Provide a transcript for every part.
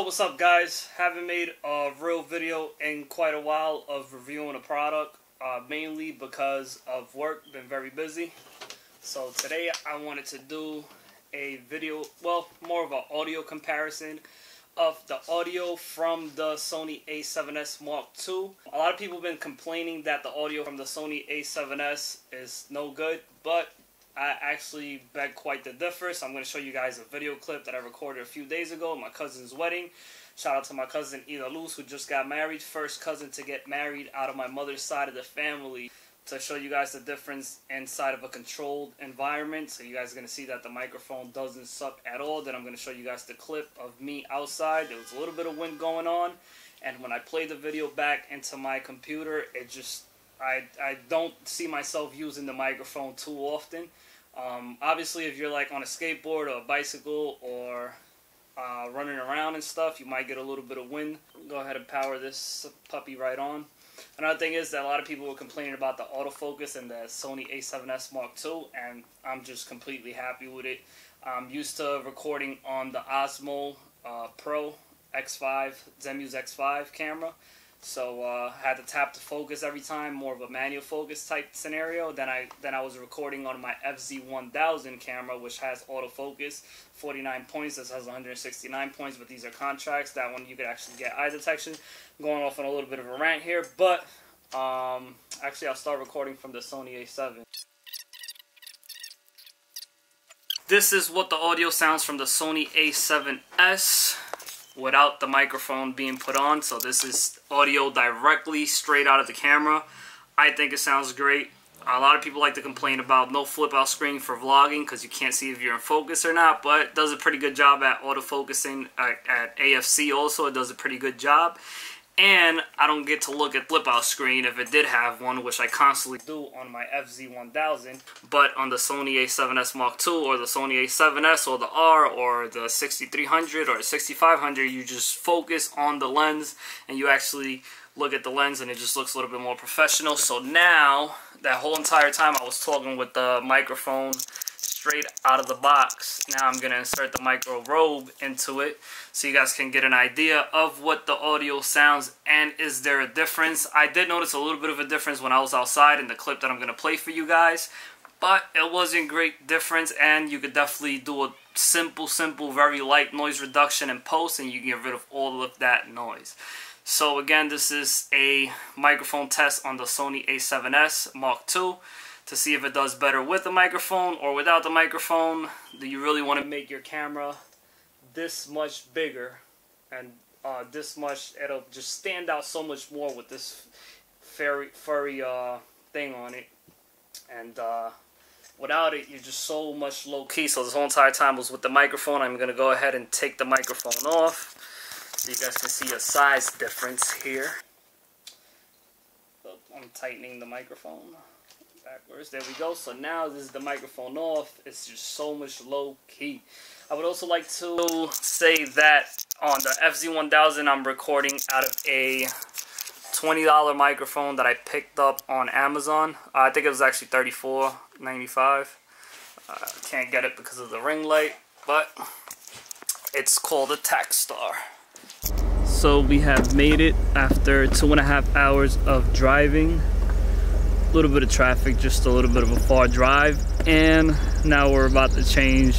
What's up guys? Haven't made a real video in quite a while of reviewing a product, mainly because of work. Been very busy. So today I wanted to do a video, well, more of an audio comparison of the audio from the Sony A7S Mark II. A lot of people have been complaining that the audio from the Sony A7S is no good, but I actually beg quite the difference. I'm going to show you guys a video clip that I recorded a few days ago at my cousin's wedding. Shout out to my cousin Ida Luz, who just got married. First cousin to get married out of my mother's side of the family. To show you guys the difference inside of a controlled environment. So you guys are going to see that the microphone doesn't suck at all. Then I'm going to show you guys the clip of me outside. There was a little bit of wind going on. And when I played the video back into my computer, it just, I don't see myself using the microphone too often. Obviously, if you're like on a skateboard or a bicycle or running around and stuff, you might get a little bit of wind. Go ahead and power this puppy right on. Another thing is that a lot of people were complaining about the autofocus in the Sony A7S Mark II, and I'm just completely happy with it. I'm used to recording on the Osmo Pro X5, Zenmuse X5 camera. So had to tap the focus every time, more of a manual focus type scenario. Then I was recording on my FZ1000 camera, which has autofocus, 49 points. This has 169 points, but these are contracts. That one you could actually get eye detection. I'm going off on a little bit of a rant here, but actually I'll start recording from the Sony A7. This is what the audio sounds from the Sony A7S. Without the microphone being put on. So this is audio directly straight out of the camera. I think it sounds great. A lot of people like to complain about no flip out screen for vlogging because you can't see if you're in focus or not, but it does a pretty good job at autofocusing. At AFC also it does a pretty good job. And I don't get to look at flip out screen if it did have one, which I constantly do on my FZ1000. But on the Sony A7S Mark II or the Sony A7S or the R or the 6300 or 6500, you just focus on the lens and you actually look at the lens and it just looks a little bit more professional. So now, that whole entire time I was talking with the microphone straight out of the box. Now I'm going to insert the micro robe into it so you guys can get an idea of what the audio sounds and is there a difference. I did notice a little bit of a difference when I was outside in the clip that I'm going to play for you guys, but it wasn't great difference, and you could definitely do a simple, very light noise reduction in post and you can get rid of all of that noise. So again, this is a microphone test on the Sony A7S Mark II. To see if it does better with the microphone or without the microphone. Do you really want to make your camera this much bigger and this much? It'll just stand out so much more with this furry thing on it, and without it you're just so much low key. So this whole entire time was with the microphone. I'm gonna go ahead and take the microphone off so you guys can see a size difference here. So I'm tightening the microphone backwards. There we go. So now this is the microphone off. It's just so much low key. I would also like to say that on the FZ1000 I'm recording out of a $20 microphone that I picked up on Amazon. I think it was actually $34.95. Can't get it because of the ring light, but it's called a Takstar. So we have made it after 2.5 hours of driving. A little bit of traffic, just a little bit of a far drive, and now we're about to change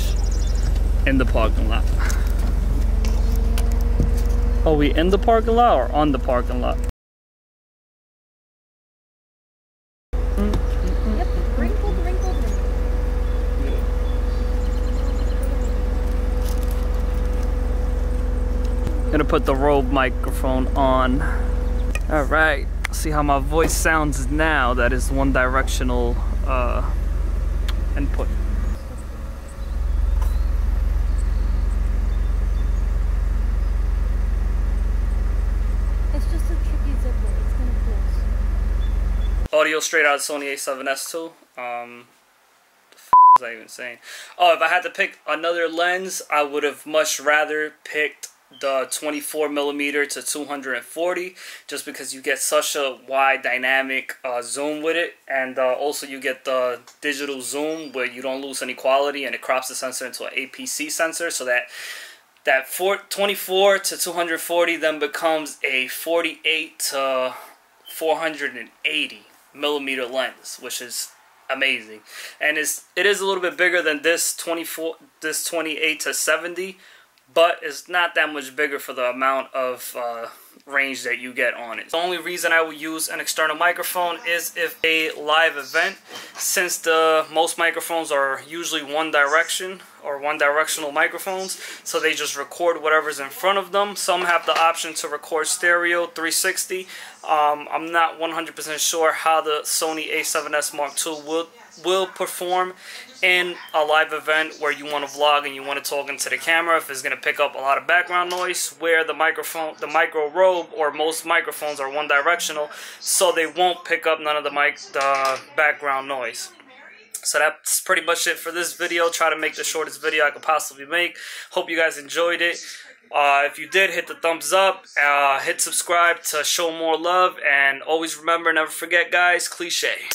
in the parking lot. Are we in the parking lot or on the parking lot? Yep, wrinkled. Yeah. Gonna put the Robe microphone on. All right. See how my voice sounds now. That is one directional input. It's just a tricky zipper. It's gonna close. Audio straight out of Sony A7S II. The f was I even saying? Oh, if I had to pick another lens, I would have much rather picked the 24mm to 240, just because you get such a wide dynamic zoom with it, and also you get the digital zoom where you don't lose any quality, and it crops the sensor into an APC sensor, so that that 24 to 240 then becomes a 48 to 480 millimeter lens, which is amazing. And it is a little bit bigger than this 28 to 70, but it's not that much bigger for the amount of range that you get on it. The only reason I would use an external microphone is if a live event, since most microphones are usually one direction or one directional microphones, so they just record whatever's in front of them. Some have the option to record stereo 360. I'm not 100% sure how the Sony A7S Mark II will perform in a live event where you want to vlog and you want to talk into the camera, if it's going to pick up a lot of background noise, where the micro robe or most microphones are one directional, so they won't pick up none of the background noise. So that's pretty much it for this video. Try to make the shortest video I could possibly make. Hope you guys enjoyed it. If you did, hit the thumbs up, hit subscribe to show more love, and always remember, never forget guys, cliche.